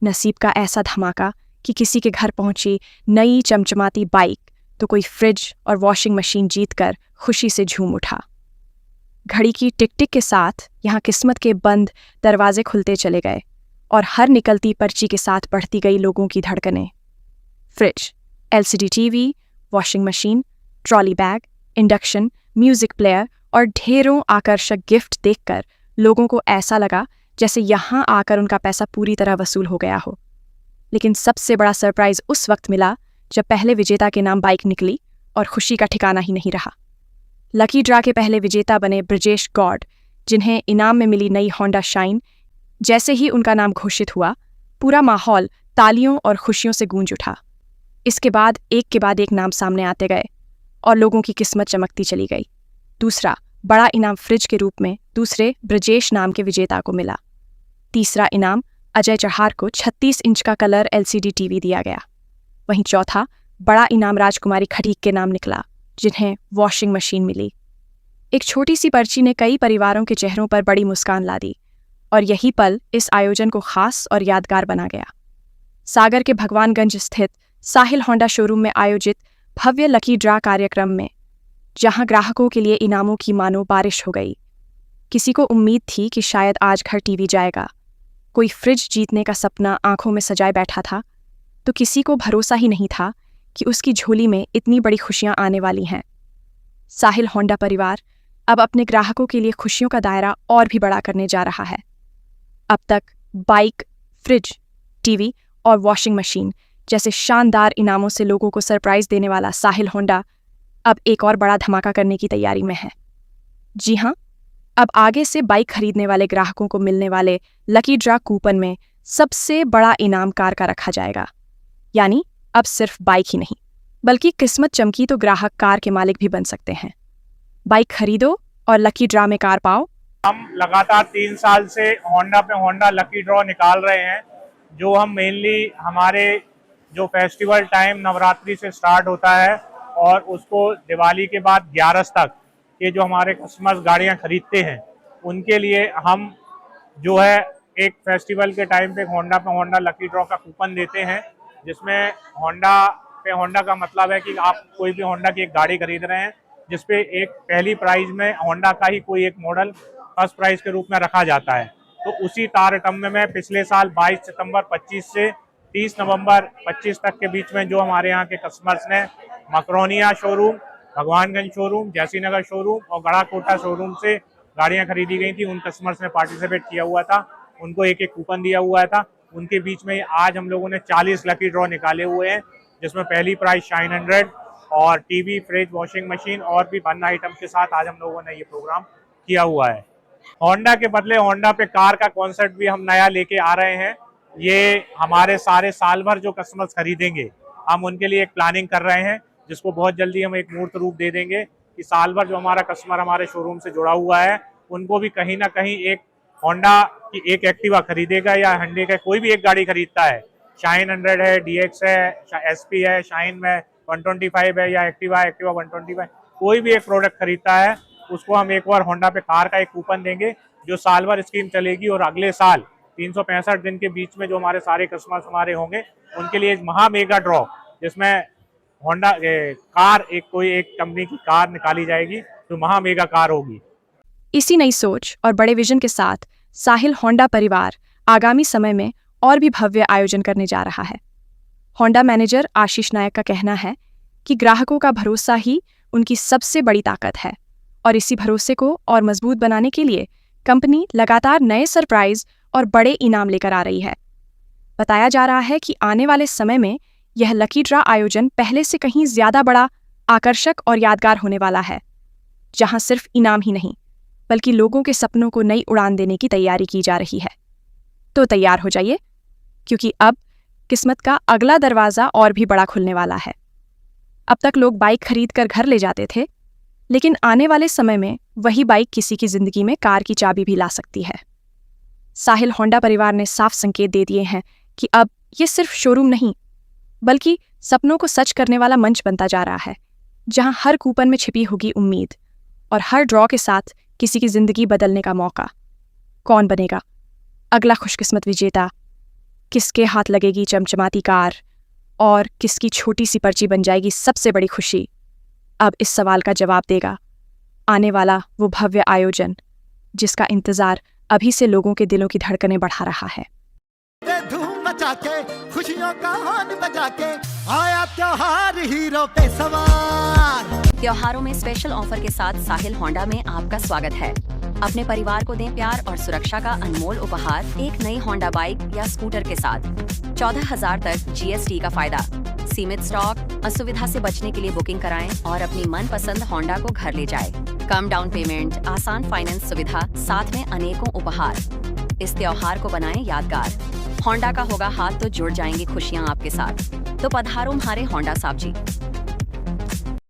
नसीब का ऐसा धमाका कि किसी के घर पहुंची नई चमचमाती बाइक तो कोई फ्रिज और वॉशिंग मशीन जीतकर खुशी से झूम उठा। घड़ी की टिक टिक के साथ यहाँ किस्मत के बंद दरवाजे खुलते चले गए और हर निकलती पर्ची के साथ बढ़ती गई लोगों की धड़कनें। Fridge, LCD TV, washing machine, trolley bag, induction, music player और ढेरों आकर्षक गिफ्ट देखकर लोगों को ऐसा लगा जैसे यहाँ आकर उनका पैसा पूरी तरह वसूल हो गया हो। लेकिन सबसे बड़ा सरप्राइज उस वक्त मिला जब पहले विजेता के नाम बाइक निकली और खुशी का ठिकाना ही नहीं रहा। लकी ड्रा के पहले विजेता बने ब्रजेश गौड़, जिन्हें इनाम में मिली नई होंडा शाइन। जैसे ही उनका नाम घोषित हुआ, पूरा माहौल तालियों और खुशियों से गूंज उठा। इसके बाद एक नाम सामने आते गए और लोगों की किस्मत चमकती चली गई। दूसरा बड़ा इनाम फ्रिज के रूप में दूसरे ब्रजेश नाम के विजेता को मिला। तीसरा इनाम अजय चढ़ार को 36 इंच का कलर एलसीडी टीवी दिया गया। वहीं चौथा बड़ा इनाम राजकुमारी खटीक के नाम निकला, जिन्हें वॉशिंग मशीन मिली। एक छोटी सी पर्ची ने कई परिवारों के चेहरों पर बड़ी मुस्कान ला दी और यही पल इस आयोजन को खास और यादगार बना गया। सागर के भगवानगंज स्थित साहिल होंडा शोरूम में आयोजित भव्य लकी ड्रा कार्यक्रम में जहां ग्राहकों के लिए इनामों की मानो बारिश हो गई। किसी को उम्मीद थी कि शायद आज घर टीवी जाएगा, कोई फ्रिज जीतने का सपना आंखों में सजाए बैठा था, तो किसी को भरोसा ही नहीं था कि उसकी झोली में इतनी बड़ी खुशियां आने वाली हैं। साहिल होंडा परिवार अब अपने ग्राहकों के लिए खुशियों का दायरा और भी बड़ा करने जा रहा है। अब तक बाइक, फ्रिज, टीवी और वॉशिंग मशीन जैसे शानदार इनामों से लोगों को सरप्राइज देने वाला साहिल होंडा अब एक और बड़ा धमाका करने की तैयारी में है। जी हाँ, अब आगे से बाइक खरीदने वाले ग्राहकों को मिलने वाले लकी ड्रा कूपन में सबसे बड़ा इनाम कार का रखा जाएगा। यानी अब सिर्फ बाइक ही नहीं, बल्कि किस्मत चमकी तो ग्राहक कार के मालिक भी बन सकते हैं। बाइक खरीदो और लकी ड्रा में कार पाओ। हम लगातार 3 साल से होंडा पे होंडा लकी ड्रॉ निकाल रहे हैं, जो हम मेनली हमारे जो फेस्टिवल टाइम नवरात्रि से स्टार्ट होता है और उसको दिवाली के बाद 11 तक ये जो हमारे कस्टमर्स गाड़ियां खरीदते हैं उनके लिए हम जो है एक फेस्टिवल के टाइम पे होंडा पे होंडा लकी ड्रॉ का कूपन देते हैं, जिसमें होंडा पे होंडा का मतलब है कि आप कोई भी होंडा की एक गाड़ी खरीद रहे हैं जिसपे एक पहली प्राइज में होंडा का ही कोई एक मॉडल फर्स्ट प्राइज के रूप में रखा जाता है। तो उसी तारतम्य में पिछले साल 22 सितंबर 25 से 30 नवंबर 25 तक के बीच में जो हमारे यहाँ के कस्टमर्स ने Makronia showroom, Bhagwanganj showroom, Jaisinagar showroom और गढ़ाकोटा शोरूम से गाड़ियाँ खरीदी गई थी, उन कस्टमर्स ने पार्टिसिपेट किया हुआ था, उनको एक एक कूपन दिया हुआ था। उनके बीच में आज हम लोगों ने 40 लकी ड्रॉ निकाले हुए हैं, जिसमें पहली प्राइज शाइन 100 और टीवी, फ्रिज, वॉशिंग मशीन और भी 1 आइटम के साथ आज हम लोगों ने ये प्रोग्राम किया हुआ है। होंडा के बदले होंडा पे कार का कॉन्सेप्ट भी हम नया लेके आ रहे हैं। ये हमारे सारे साल भर जो कस्टमर्स खरीदेंगे, हम उनके लिए एक प्लानिंग कर रहे हैं, जिसको बहुत जल्दी हम एक मूर्त रूप दे देंगे कि साल भर जो हमारा कस्टमर हमारे शोरूम से जुड़ा हुआ है उनको भी कहीं ना कहीं एक होंडा की एक एक्टिवा खरीदेगा या हंडे का कोई भी एक गाड़ी खरीदता है, शाइन 100 है, डीएक्स है, एसपी है, शाइन में 125 है या एक्टिवा 125, कोई भी एक प्रोडक्ट खरीदता है उसको हम एक बार होंडा पे कार का एक कूपन देंगे, जो साल भर स्कीम चलेगी और अगले साल 365 दिन के बीच में जो हमारे सारे कस्टमर्स हमारे होंगे उनके लिए एक महा मेगा ड्रॉ, जिसमें होंडा कार कोई एक कंपनी की कार निकाली जाएगी जो महा मेगा कार होगी। इसी नई सोच और बड़े विजन के साथ साहिल होंडा परिवार आगामी समय में और भी भव्य आयोजन करने जा रहा है। होंडा मैनेजर आशीष नायक का कहना है कि ग्राहकों का भरोसा ही उनकी सबसे बड़ी ताकत है और इसी भरोसे को और मजबूत बनाने के लिए कंपनी लगातार नए सरप्राइज और बड़े इनाम लेकर आ रही है। बताया जा रहा है कि आने वाले समय में यह लकी ड्रा आयोजन पहले से कहीं ज्यादा बड़ा, आकर्षक और यादगार होने वाला है, जहां सिर्फ इनाम ही नहीं बल्कि लोगों के सपनों को नई उड़ान देने की तैयारी की जा रही है। तो तैयार हो जाइए, क्योंकि अब किस्मत का अगला दरवाजा और भी बड़ा खुलने वाला है। अब तक लोग बाइक खरीद कर घर ले जाते थे, लेकिन आने वाले समय में वही बाइक किसी की जिंदगी में कार की चाबी भी ला सकती है। साहिल होंडा परिवार ने साफ संकेत दे दिए हैं कि अब ये सिर्फ शोरूम नहीं बल्कि सपनों को सच करने वाला मंच बनता जा रहा है, जहां हर कूपन में छिपी होगी उम्मीद और हर ड्रॉ के साथ किसी की जिंदगी बदलने का मौका। कौन बनेगा अगला खुशकिस्मत विजेता? किसके हाथ लगेगी चमचमाती कार और किसकी छोटी सी पर्ची बन जाएगी सबसे बड़ी खुशी? अब इस सवाल का जवाब देगा आने वाला वो भव्य आयोजन जिसका इंतजार अभी से लोगों के दिलों की धड़कनें बढ़ा रहा है। धूम मचा के खुशियों का हॉर्न बजा के आया त्योहार हीरो पे सवार। त्योहारों में स्पेशल ऑफर के साथ साहिल होंडा में आपका स्वागत है। अपने परिवार को दें प्यार और सुरक्षा का अनमोल उपहार एक नई होंडा बाइक या स्कूटर के साथ। 14,000 तक GST का फायदा, सीमित स्टॉक। असुविधा से बचने के लिए बुकिंग कराएं और अपनी मनपसंद होंडा को घर ले जाएं। कम डाउन पेमेंट, आसान फाइनेंस सुविधा, साथ में अनेकों उपहार। इस त्योहार को बनाएं यादगार। होंडा का होगा हाथ तो जुड़ जाएंगी खुशियां आपके साथ। तो पधारो हमारे होंडा साहब जी।